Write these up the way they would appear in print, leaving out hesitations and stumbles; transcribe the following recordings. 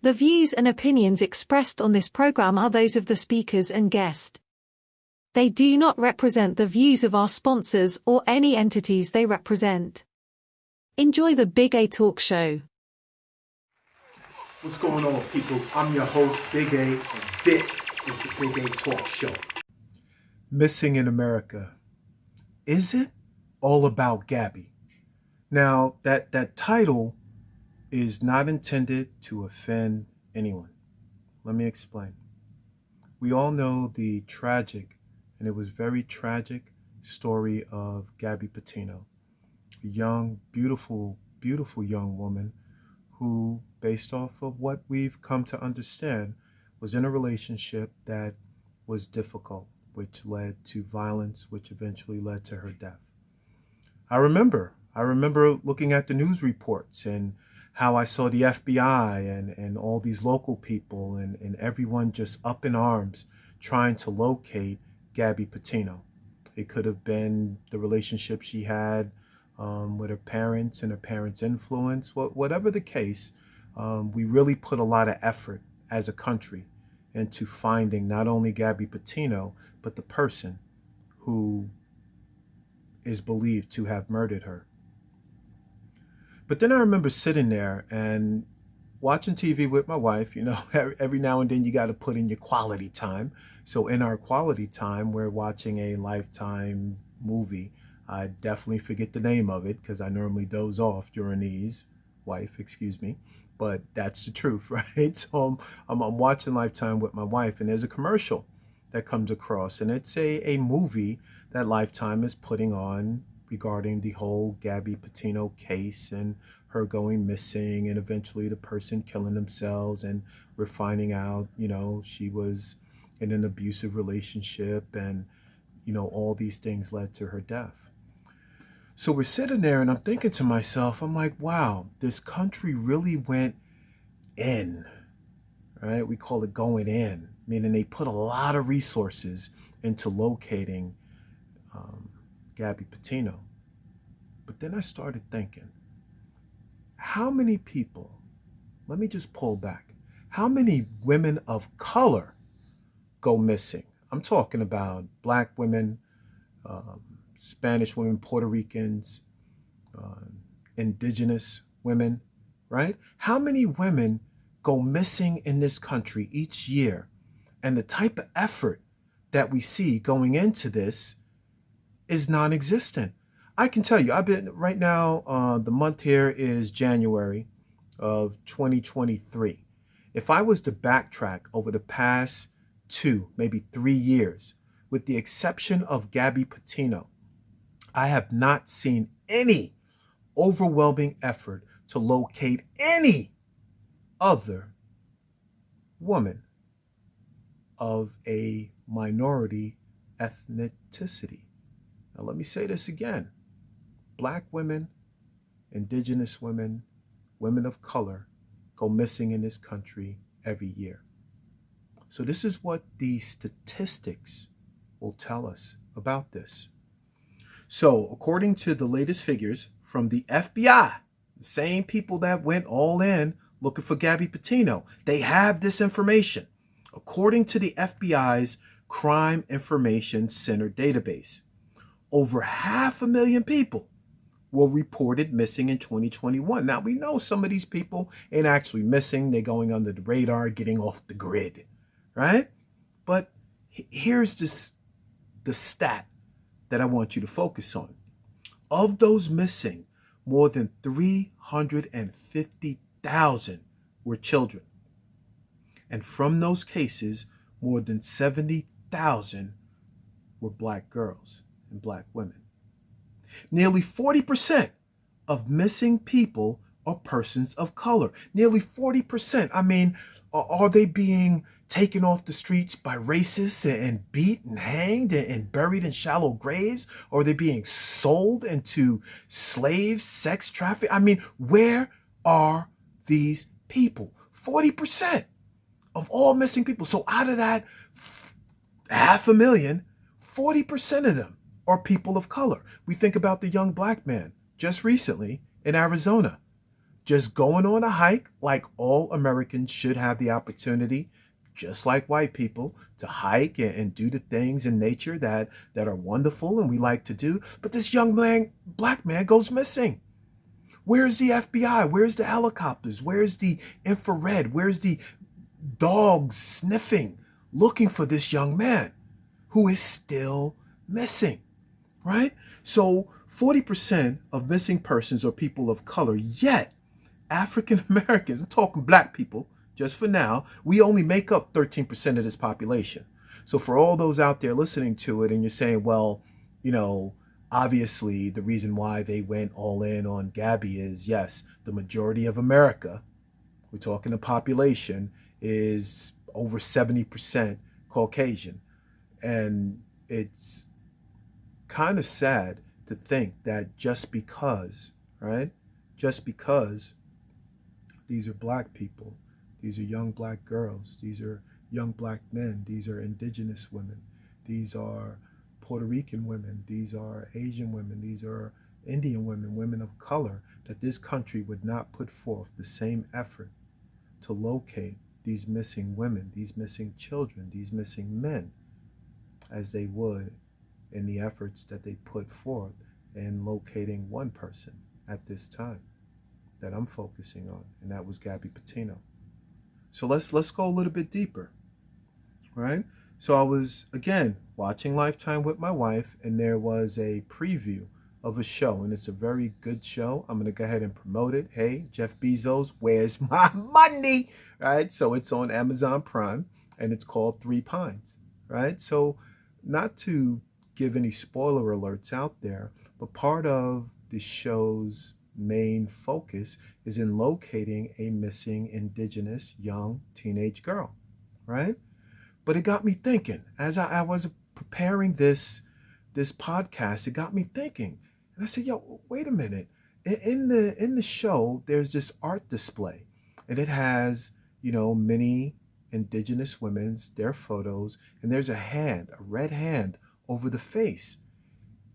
The views and opinions expressed on this program are those of the speakers and guest. They do not represent the views of our sponsors or any entities they represent. Enjoy the Big A Talk Show. What's going on, people? I'm your host, Big A, and this is the Big A Talk Show. Missing in America. Is it all about Gabby? Now, that title is not intended to offend anyone. Let me explain. We all know the tragic, and it was very tragic, story of Gabby Petito, a young, beautiful, beautiful young woman who, based off of what we've come to understand, was in a relationship that was difficult, which led to violence, which eventually led to her death. I remember looking at the news reports and how I saw the FBI and all these local people and everyone just up in arms trying to locate Gabby Petito. It could have been the relationship she had with her parents and her parents' influence. Whatever the case, we really put a lot of effort as a country into finding not only Gabby Petito, but the person who is believed to have murdered her. But then I remember sitting there and watching TV with my wife. You know, every now and then you got to put in your quality time. So in our quality time, we're watching a Lifetime movie. I definitely forget the name of it because I normally doze off during these. Wife, excuse me. But that's the truth, right? So I'm watching Lifetime with my wife, and there's a commercial that comes across, and it's a movie that Lifetime is putting on regarding the whole Gabby Petito case and her going missing and eventually the person killing themselves. And we're finding out, you know, she was in an abusive relationship and, you know, all these things led to her death. So we're sitting there and I'm thinking to myself, I'm like, wow, this country really went in, right? We call it going in, meaning they put a lot of resources into locating Gabby Petito. But then I started thinking, how many people, let me just pull back, how many women of color go missing? I'm talking about Black women, Spanish women, Puerto Ricans, indigenous women, right? How many women go missing in this country each year? And the type of effort that we see going into this is non-existent. I can tell you, I've been right now, the month here is January of 2023. If I was to backtrack over the past 2, maybe 3 years, with the exception of Gabby Petito, I have not seen any overwhelming effort to locate any other woman of a minority ethnicity. Now, let me say this again. Black women, indigenous women, women of color go missing in this country every year. So this is what the statistics will tell us about this. So according to the latest figures from the FBI, the same people that went all in looking for Gabby Petito, they have this information. According to the FBI's Crime Information Center database, over 500,000 people were reported missing in 2021. Now, we know some of these people ain't actually missing. They're going under the radar, getting off the grid, right? But here's the stat that I want you to focus on. Of those missing, more than 350,000 were children. And from those cases, more than 70,000 were Black girls and Black women. Nearly 40% of missing people are persons of color. Nearly 40%. I mean, are they being taken off the streets by racists and beat and hanged and buried in shallow graves? Or are they being sold into slave sex trafficking? I mean, where are these people? 40% of all missing people. So out of that 500,000, 40% of them are people of color. We think about the young Black man just recently in Arizona, just going on a hike like all Americans should have the opportunity, just like white people, to hike and do the things in nature that are wonderful and we like to do. But this young man, black man, goes missing. Where's the FBI? Where's the helicopters? Where's the infrared? Where's the dogs sniffing, looking for this young man who is still missing, right? So 40% of missing persons are people of color, yet African Americans, I'm talking black people, just for now, we only make up 13% of this population. So for all those out there listening to it and you're saying, well, obviously the reason why they went all in on Gabby is, yes, the majority of America, we're talking the population, is over 70% Caucasian. And it's kind of sad to think that just because, right? Just because these are black people, these are young black girls, these are young black men, these are indigenous women, these are Puerto Rican women, these are Asian women, these are Indian women, women of color, that this country would not put forth the same effort to locate these missing women, these missing children, these missing men, as they would in the efforts that they put forth in locating one person at this time that I'm focusing on, and that was Gabby Patino. So let's go a little bit deeper, right? So I was, again, watching Lifetime with my wife, and there was a preview of a show, and it's a very good show. I'm going to go ahead and promote it. Hey, Jeff Bezos, where's my money? Right? So it's on Amazon Prime, and it's called Three Pines, right? So not to give any spoiler alerts out there, but part of the show's main focus is in locating a missing indigenous young teenage girl, right? But it got me thinking as I was preparing this podcast. It got me thinking, and I said, "Yo, wait a minute! In the show, there's this art display, and it has many indigenous women's their photos, and there's a red hand over the face."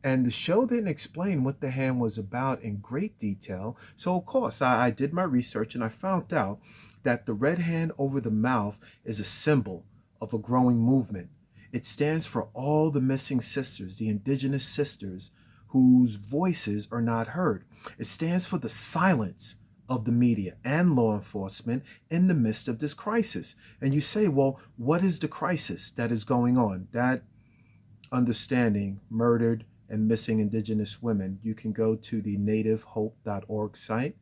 And the show didn't explain what the hand was about in great detail. So, of course, I did my research and I found out that the red hand over the mouth is a symbol of a growing movement. It stands for all the missing sisters, the indigenous sisters whose voices are not heard. It stands for the silence of the media and law enforcement in the midst of this crisis. And you say, well, what is the crisis that is going on? That understanding murdered and missing indigenous women, you can go to the nativehope.org site,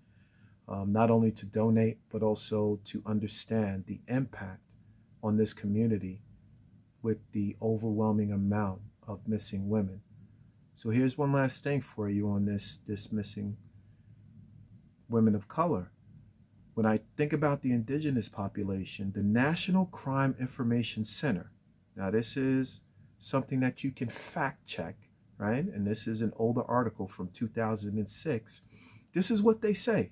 not only to donate, but also to understand the impact on this community with the overwhelming amount of missing women. So here's one last thing for you on this missing women of color. When I think about the indigenous population, the National Crime Information Center, now this is something that you can fact check, right? And this is an older article from 2006. This is what they say.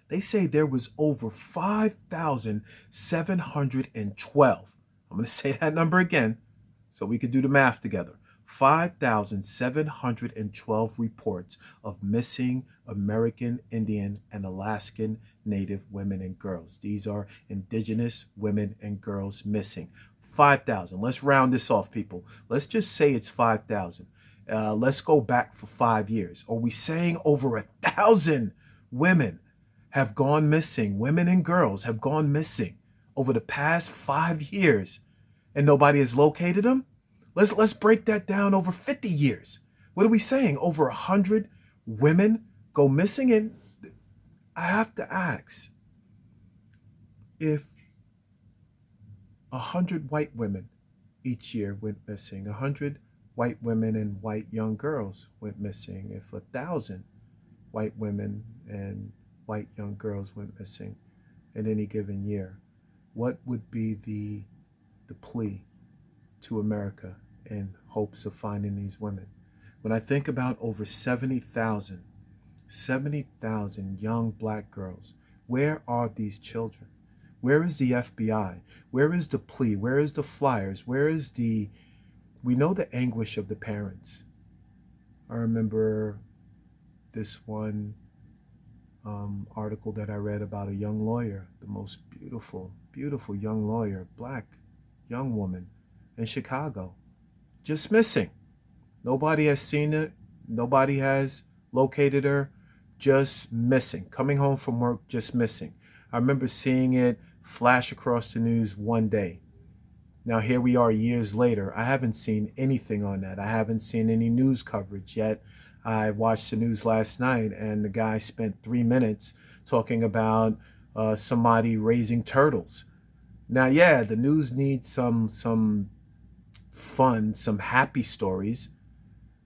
They say there was over 5,712. I'm going to say that number again so we could do the math together. 5,712 reports of missing American Indian and Alaskan Native women and girls. These are indigenous women and girls missing. 5,000. Let's round this off, people. Let's just say it's 5,000. Let's go back for 5 years. Are we saying over 1,000 women have gone missing? Women and girls have gone missing over the past 5 years, and nobody has located them? Let's break that down over 50 years. What are we saying? Over 100 women go missing? And I have to ask, if 100 white women each year went missing, 100 white women and white young girls went missing, if 1,000 white women and white young girls went missing in any given year, what would be the plea to America in hopes of finding these women? When I think about over 70,000 young black girls, where are these children? Where is the FBI? Where is the plea? Where is the flyers? Where is we know the anguish of the parents. I remember this one article that I read about a young lawyer, the most beautiful, beautiful young lawyer, black young woman in Chicago, just missing. Nobody has seen it. Nobody has located her. Just missing. Coming home from work, just missing. I remember seeing it flash across the news one day. Now, here we are years later. I haven't seen anything on that. I haven't seen any news coverage yet. I watched the news last night, and the guy spent 3 minutes talking about somebody raising turtles. Now, yeah, the news needs some fun, some happy stories,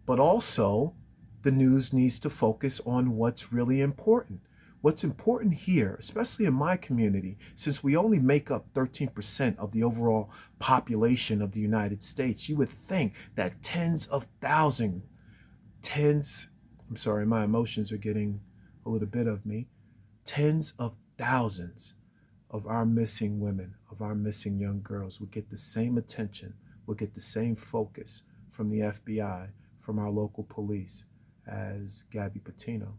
but also the news needs to focus on what's really important. What's important here, especially in my community, since we only make up 13% of the overall population of the United States, you would think that I'm sorry, my emotions are getting a little bit of me, tens of thousands of our missing women, of our missing young girls would get the same attention, would get the same focus from the FBI, from our local police, as Gabby Patino.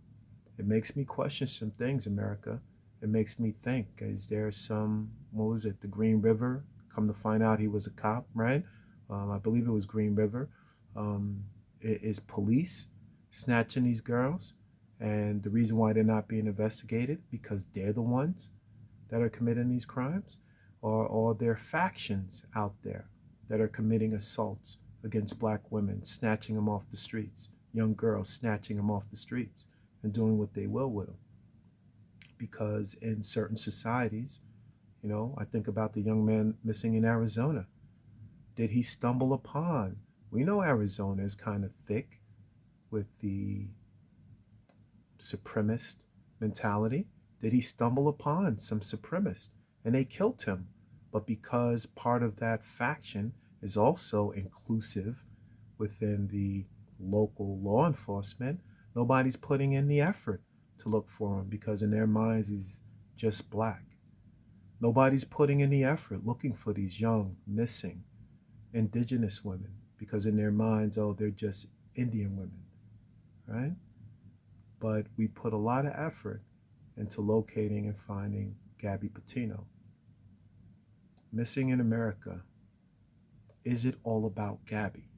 It makes me question some things, America. It makes me think, is there what was it, the Green River? Come to find out he was a cop, right? I believe it was Green River. Is police snatching these girls? And the reason why they're not being investigated, because they're the ones that are committing these crimes? Or there are factions out there that are committing assaults against black women, snatching them off the streets, young girls snatching them off the streets and doing what they will with them. Because in certain societies, I think about the young man missing in Arizona. Did he stumble upon? We know Arizona is kind of thick with the supremacist mentality. Did he stumble upon some supremacists and they killed him? But because part of that faction is also inclusive within the local law enforcement, nobody's putting in the effort to look for him because in their minds he's just black. Nobody's putting in the effort looking for these young, missing, indigenous women because in their minds, oh, they're just Indian women, right? But we put a lot of effort into locating and finding Gabby Patino. Missing in America. Is it all about Gabby?